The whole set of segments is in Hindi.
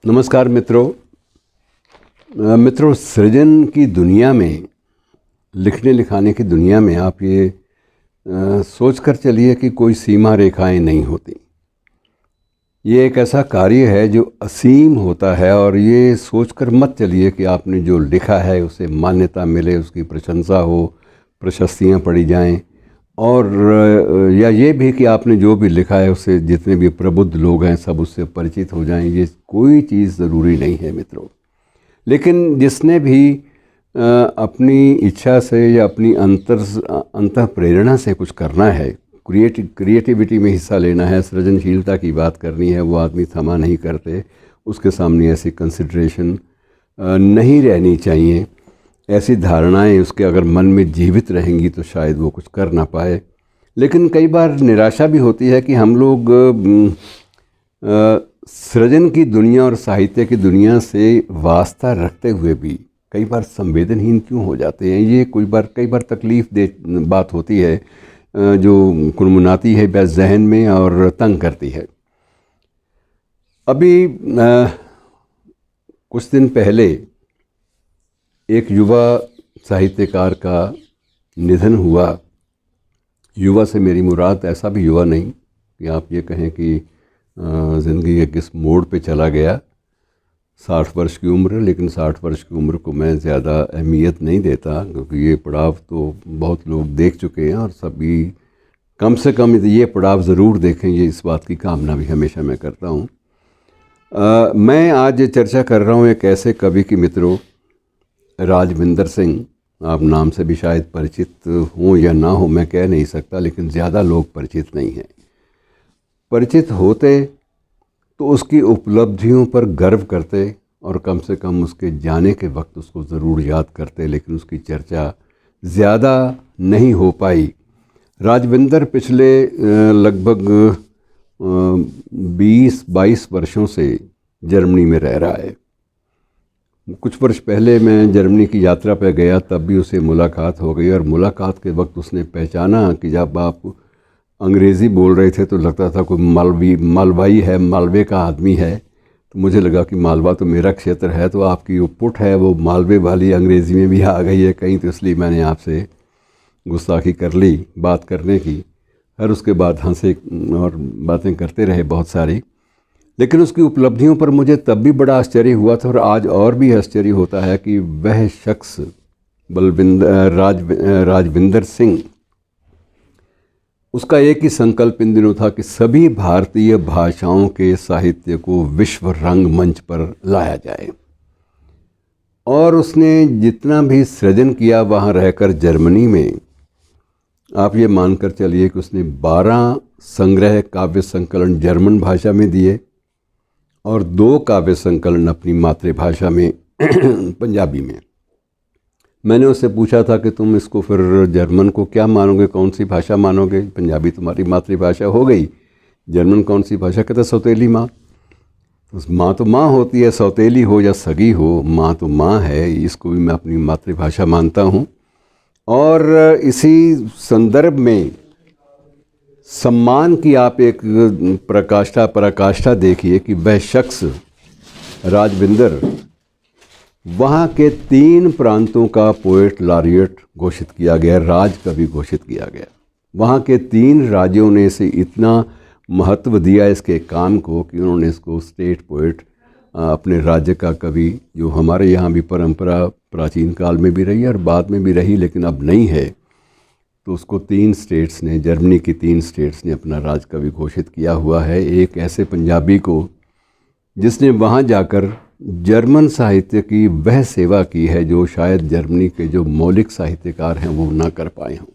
नमस्कार मित्रों। सृजन की दुनिया में, लिखने लिखाने की दुनिया में आप ये सोच कर चलिए कि कोई सीमा रेखाएं नहीं होती। ये एक ऐसा कार्य है जो असीम होता है, और ये सोचकर मत चलिए कि आपने जो लिखा है उसे मान्यता मिले, उसकी प्रशंसा हो, प्रशस्तियाँ पड़ी जाएं, और या ये भी कि आपने जो भी लिखा है उससे जितने भी प्रबुद्ध लोग हैं सब उससे परिचित हो जाएं। ये कोई चीज़ ज़रूरी नहीं है मित्रों। लेकिन जिसने भी अपनी इच्छा से या अपनी अंतः प्रेरणा से कुछ करना है, क्रिएटिविटी में हिस्सा लेना है, सृजनशीलता की बात करनी है, वो आदमी थमा नहीं करते। उसके सामने ऐसी कंसिडरेशन नहीं रहनी चाहिए। ऐसी धारणाएं उसके अगर मन में जीवित रहेंगी तो शायद वो कुछ कर ना पाए। लेकिन कई बार निराशा भी होती है कि हम लोग सृजन की दुनिया और साहित्य की दुनिया से वास्ता रखते हुए भी कई बार संवेदनहीन क्यों हो जाते हैं। ये कई बार तकलीफ़ दे बात होती है, जो कुनमुनाती है बस जहन में और तंग करती है। अभी कुछ दिन पहले एक युवा साहित्यकार का निधन हुआ। युवा से मेरी मुराद ऐसा भी युवा नहीं कि आप ये कहें कि ज़िंदगी के किस मोड़ पे चला गया। 60 वर्ष की उम्र, लेकिन 60 वर्ष की उम्र को मैं ज़्यादा अहमियत नहीं देता, क्योंकि ये पड़ाव तो बहुत लोग देख चुके हैं और सभी कम से कम ये पड़ाव ज़रूर देखें, ये इस बात की कामना भी हमेशा मैं करता हूँ। मैं आज चर्चा कर रहा हूँ एक ऐसे कवि की मित्रों, राजविंदर सिंह। आप नाम से भी शायद परिचित हों या ना हो, मैं कह नहीं सकता, लेकिन ज़्यादा लोग परिचित नहीं हैं। परिचित होते तो उसकी उपलब्धियों पर गर्व करते और कम से कम उसके जाने के वक्त उसको ज़रूर याद करते, लेकिन उसकी चर्चा ज़्यादा नहीं हो पाई। राजविंदर पिछले लगभग 20-22 वर्षों से जर्मनी में रह रहा है। कुछ वर्ष पहले मैं जर्मनी की यात्रा पर गया, तब भी उसे मुलाकात हो गई, और मुलाकात के वक्त उसने पहचाना कि जब आप अंग्रेज़ी बोल रहे थे तो लगता था कोई मालवाई है, मालवे का आदमी है। तो मुझे लगा कि मालवा तो मेरा क्षेत्र है, तो आपकी जो पुट है वो मालवे वाली अंग्रेज़ी में भी आ गई है कहीं, तो इसलिए मैंने आपसे गुस्ताखी कर ली बात करने की। और उसके बाद हंसे और बातें करते रहे बहुत सारी। लेकिन उसकी उपलब्धियों पर मुझे तब भी बड़ा आश्चर्य हुआ था, और आज और भी आश्चर्य होता है कि वह शख्स राजविंदर सिंह, उसका एक ही संकल्प इन दिनों था कि सभी भारतीय भाषाओं के साहित्य को विश्व रंगमंच पर लाया जाए। और उसने जितना भी सृजन किया वहाँ रहकर जर्मनी में, आप ये मानकर चलिए कि उसने 12 संग्रह काव्य संकलन जर्मन भाषा में दिए और 2 काव्य संकलन अपनी मातृभाषा में पंजाबी में। मैंने उससे पूछा था कि तुम इसको फिर जर्मन को क्या मानोगे, कौन सी भाषा मानोगे? पंजाबी तुम्हारी मातृभाषा हो गई, जर्मन कौन सी भाषा? कहता सौतेली माँ। माँ तो माँ होती है, सौतेली हो या सगी हो, माँ तो माँ है। इसको भी मैं अपनी मातृभाषा मानता हूँ। और इसी संदर्भ में सम्मान की आप एक पराकाष्ठा देखिए कि वह शख्स राजविंदर वहाँ के 3 प्रांतों का पोएट लॉरिएट घोषित किया गया, राज कवि घोषित किया गया। वहाँ के 3 राज्यों ने इसे इतना महत्व दिया इसके काम को कि उन्होंने इसको स्टेट पोएट, अपने राज्य का कवि, जो हमारे यहाँ भी परंपरा प्राचीन काल में भी रही और बाद में भी रही लेकिन अब नहीं है, तो उसको 3 स्टेट्स ने, जर्मनी की 3 स्टेट्स ने अपना राज कवि घोषित किया हुआ है। एक ऐसे पंजाबी को जिसने वहाँ जाकर जर्मन साहित्य की वह सेवा की है जो शायद जर्मनी के जो मौलिक साहित्यकार हैं वो ना कर पाए हों।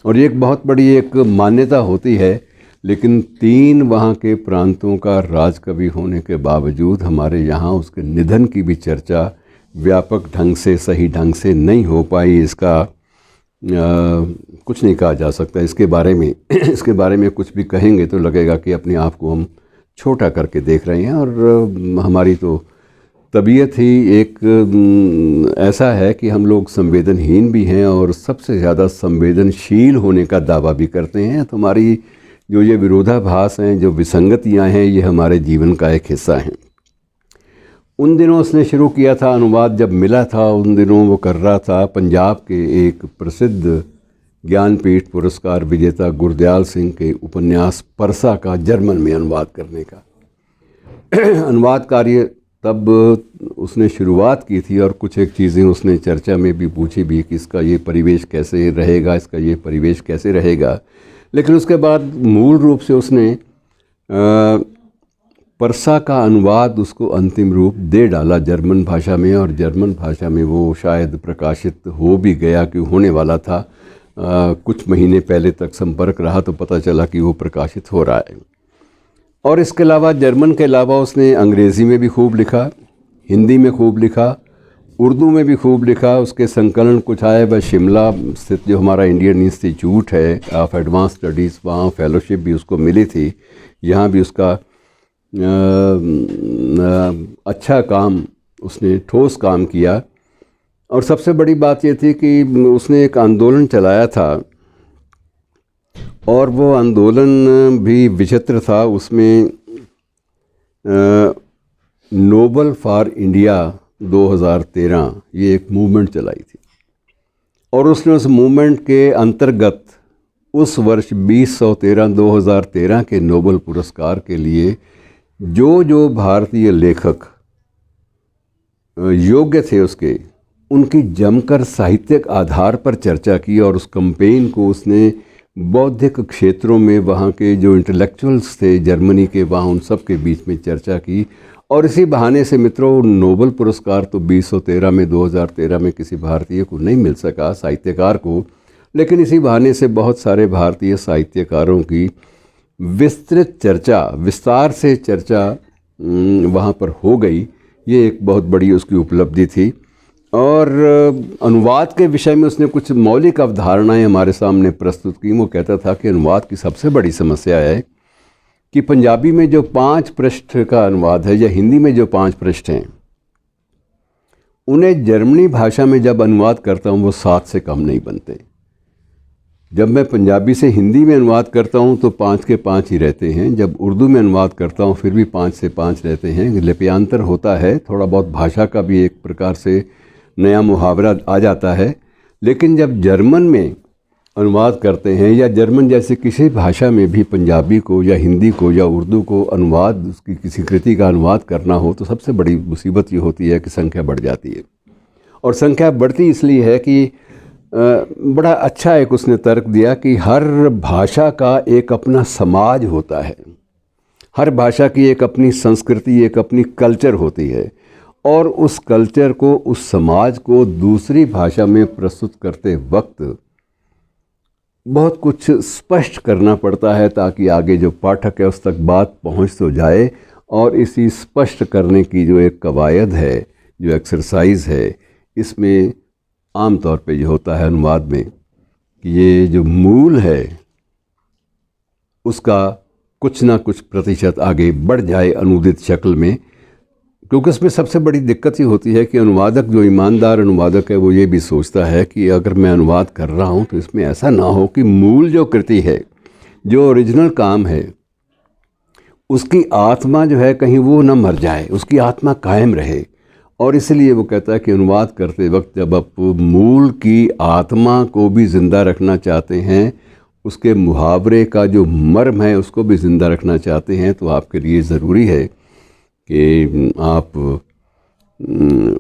और ये एक बहुत बड़ी एक मान्यता होती है, लेकिन 3 वहाँ के प्रांतों का राजकवि होने के बावजूद हमारे यहाँ उसके निधन की भी चर्चा व्यापक ढंग से, सही ढंग से नहीं हो पाई। इसका कुछ नहीं कहा जा सकता इसके बारे में। इसके बारे में कुछ भी कहेंगे तो लगेगा कि अपने आप को हम छोटा करके देख रहे हैं, और हमारी तो तबीयत ही एक ऐसा है कि हम लोग संवेदनहीन भी हैं और सबसे ज़्यादा संवेदनशील होने का दावा भी करते हैं। तो हमारी जो ये विरोधाभास हैं, जो विसंगतियां हैं, ये हमारे जीवन का एक हिस्सा हैं। उन दिनों उसने शुरू किया था अनुवाद, जब मिला था उन दिनों वो कर रहा था पंजाब के एक प्रसिद्ध ज्ञानपीठ पुरस्कार विजेता गुरदयाल सिंह के उपन्यास परसा का जर्मन में अनुवाद करने का। अनुवाद कार्य तब उसने शुरुआत की थी और कुछ एक चीज़ें उसने चर्चा में भी पूछी भी कि इसका ये परिवेश कैसे रहेगा, इसका ये परिवेश कैसे रहेगा। लेकिन उसके बाद मूल रूप से उसने परसा का अनुवाद उसको अंतिम रूप दे डाला जर्मन भाषा में, और जर्मन भाषा में वो शायद प्रकाशित हो भी गया कि होने वाला था। कुछ महीने पहले तक संपर्क रहा तो पता चला कि वो प्रकाशित हो रहा है। और इसके अलावा जर्मन के अलावा उसने अंग्रेज़ी में भी खूब लिखा, हिंदी में खूब लिखा, उर्दू में भी खूब लिखा। उसके संकलन कुछ आए, वह शिमला स्थित जो हमारा इंडियन इंस्टीट्यूट है ऑफ एडवांस स्टडीज़, वहाँ फेलोशिप भी उसको मिली थी। यहाँ भी उसका अच्छा काम, उसने ठोस काम किया। और सबसे बड़ी बात ये थी कि उसने एक आंदोलन चलाया था, और वो आंदोलन भी विचित्र था। उसमें नोबल फॉर इंडिया 2013 ये एक मूवमेंट चलाई थी, और उसने उस मूवमेंट के अंतर्गत उस वर्ष 2013 के नोबल पुरस्कार के लिए जो भारतीय लेखक योग्य थे उनकी जमकर साहित्यिक आधार पर चर्चा की। और उस कैंपेन को उसने बौद्धिक क्षेत्रों में वहाँ के जो इंटेलेक्चुअल्स थे जर्मनी के, वहाँ उन सब के बीच में चर्चा की। और इसी बहाने से मित्रों, नोबल पुरस्कार तो 2013 में किसी भारतीय को नहीं मिल सका, साहित्यकार को, लेकिन इसी बहाने से बहुत सारे भारतीय साहित्यकारों की विस्तृत चर्चा, विस्तार से चर्चा वहाँ पर हो गई। ये एक बहुत बड़ी उसकी उपलब्धि थी। और अनुवाद के विषय में उसने कुछ मौलिक अवधारणाएं हमारे सामने प्रस्तुत की। वो कहता था कि अनुवाद की सबसे बड़ी समस्या है कि पंजाबी में जो 5 पृष्ठ का अनुवाद है या हिंदी में जो 5 पृष्ठ हैं, उन्हें जर्मनी भाषा में जब अनुवाद करता हूँ वो 7 से कम नहीं बनते। जब मैं पंजाबी से हिंदी में अनुवाद करता हूँ तो 5 के 5 ही रहते हैं। जब उर्दू में अनुवाद करता हूँ फिर भी 5 से 5 रहते हैं। लिप्यांतर होता है, थोड़ा बहुत भाषा का भी एक प्रकार से नया मुहावरा आ जाता है। लेकिन जब जर्मन में अनुवाद करते हैं या जर्मन जैसे किसी भाषा में भी पंजाबी को या हिंदी को या उर्दू को अनुवाद, उसकी किसी कृति का अनुवाद करना हो, तो सबसे बड़ी मुसीबत ये होती है कि संख्या बढ़ जाती है। और संख्या बढ़ती इसलिए है कि बड़ा अच्छा एक उसने तर्क दिया कि हर भाषा का एक अपना समाज होता है, हर भाषा की एक अपनी संस्कृति, एक अपनी कल्चर होती है, और उस कल्चर को, उस समाज को दूसरी भाषा में प्रस्तुत करते वक्त बहुत कुछ स्पष्ट करना पड़ता है ताकि आगे जो पाठक है उस तक बात पहुंच तो जाए। और इसी स्पष्ट करने की जो एक कवायद है, जो एक्सरसाइज है, इसमें आम तौर पे ये होता है अनुवाद में कि ये जो मूल है उसका कुछ ना कुछ प्रतिशत आगे बढ़ जाए अनुदित शक्ल में। क्योंकि इसमें सबसे बड़ी दिक्कत ये होती है कि अनुवादक, जो ईमानदार अनुवादक है, वो ये भी सोचता है कि अगर मैं अनुवाद कर रहा हूँ तो इसमें ऐसा ना हो कि मूल जो कृति है, जो ओरिजिनल काम है, उसकी आत्मा जो है कहीं वो ना मर जाए, उसकी आत्मा कायम रहे। और इसलिए वो कहता है कि अनुवाद करते वक्त जब आप मूल की आत्मा को भी ज़िंदा रखना चाहते हैं, उसके मुहावरे का जो मर्म है उसको भी ज़िंदा रखना चाहते हैं, तो आपके लिए ज़रूरी है कि आप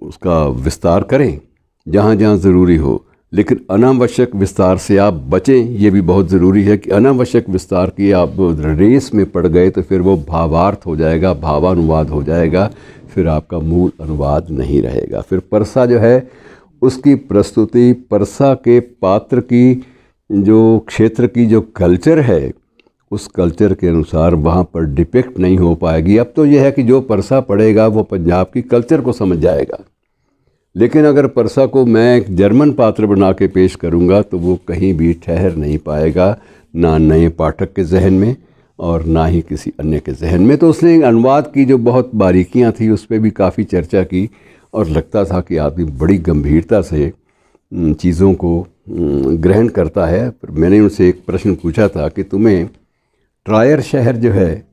उसका विस्तार करें जहाँ जहाँ ज़रूरी हो, लेकिन अनावश्यक विस्तार से आप बचें। ये भी बहुत ज़रूरी है कि अनावश्यक विस्तार की आप रेस में पड़ गए तो फिर वो भावार्थ हो जाएगा, भावानुवाद हो जाएगा, फिर आपका मूल अनुवाद नहीं रहेगा। फिर परसा जो है उसकी प्रस्तुति, परसा के पात्र की जो क्षेत्र की जो कल्चर है, उस कल्चर के अनुसार वहाँ पर डिपिक्ट नहीं हो पाएगी। अब तो यह है कि जो परसा पढ़ेगा वो पंजाब की कल्चर को समझ जाएगा, लेकिन अगर परसा को मैं एक जर्मन पात्र बना के पेश करूँगा तो वो कहीं भी ठहर नहीं पाएगा, ना नए पाठक के जहन में और ना ही किसी अन्य के जहन में। तो उसने अनुवाद की जो बहुत बारीकियाँ थी उस पर भी काफ़ी चर्चा की, और लगता था कि आदमी बड़ी गंभीरता से चीज़ों को ग्रहण करता है। पर मैंने उनसे एक प्रश्न पूछा था कि तुम्हें ट्रायर शहर जो है,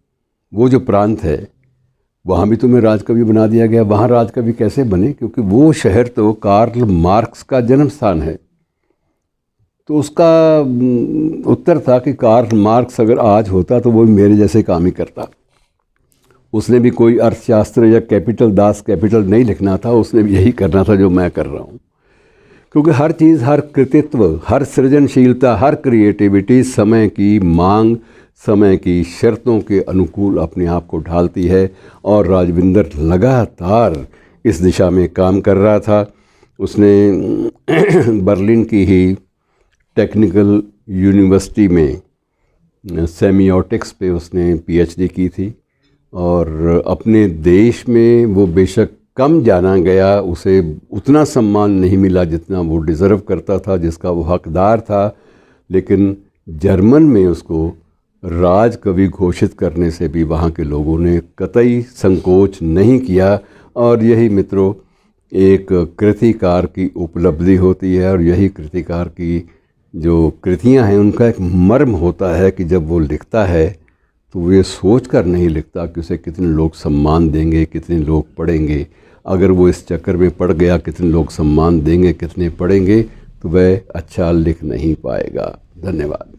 वो जो प्रांत है, वहाँ भी तुम्हें राजकवि बना दिया गया। वहाँ राजकवि कैसे बने? क्योंकि वो शहर तो कार्ल मार्क्स का जन्म स्थान है। तो उसका उत्तर था कि कार्ल मार्क्स अगर आज होता तो वो भी मेरे जैसे काम ही करता। उसने भी कोई अर्थशास्त्र या कैपिटल दास कैपिटल नहीं लिखना था, उसने भी यही करना था जो मैं कर रहा हूँ। क्योंकि हर चीज़, हर कृतित्व, हर सृजनशीलता, हर क्रिएटिविटी समय की मांग, समय की शर्तों के अनुकूल अपने आप को ढालती है। और राजविंदर लगातार इस दिशा में काम कर रहा था। उसने बर्लिन की ही टेक्निकल यूनिवर्सिटी में सेमियोटिक्स पे उसने पीएचडी की थी। और अपने देश में वो बेशक कम जाना गया, उसे उतना सम्मान नहीं मिला जितना वो डिज़र्व करता था, जिसका वो हकदार था। लेकिन जर्मन में उसको राजकवि घोषित करने से भी वहाँ के लोगों ने कतई संकोच नहीं किया। और यही मित्रों एक कृतिकार की उपलब्धि होती है। और यही कृतिकार की जो कृतियाँ हैं उनका एक मर्म होता है कि जब वो लिखता है तो वो ये सोच कर नहीं लिखता कि उसे कितने लोग सम्मान देंगे, कितने लोग पढ़ेंगे। अगर वो इस चक्कर में पड़ गया कितने लोग सम्मान देंगे, कितने पढ़ेंगे, तो वह अच्छा लिख नहीं पाएगा। धन्यवाद।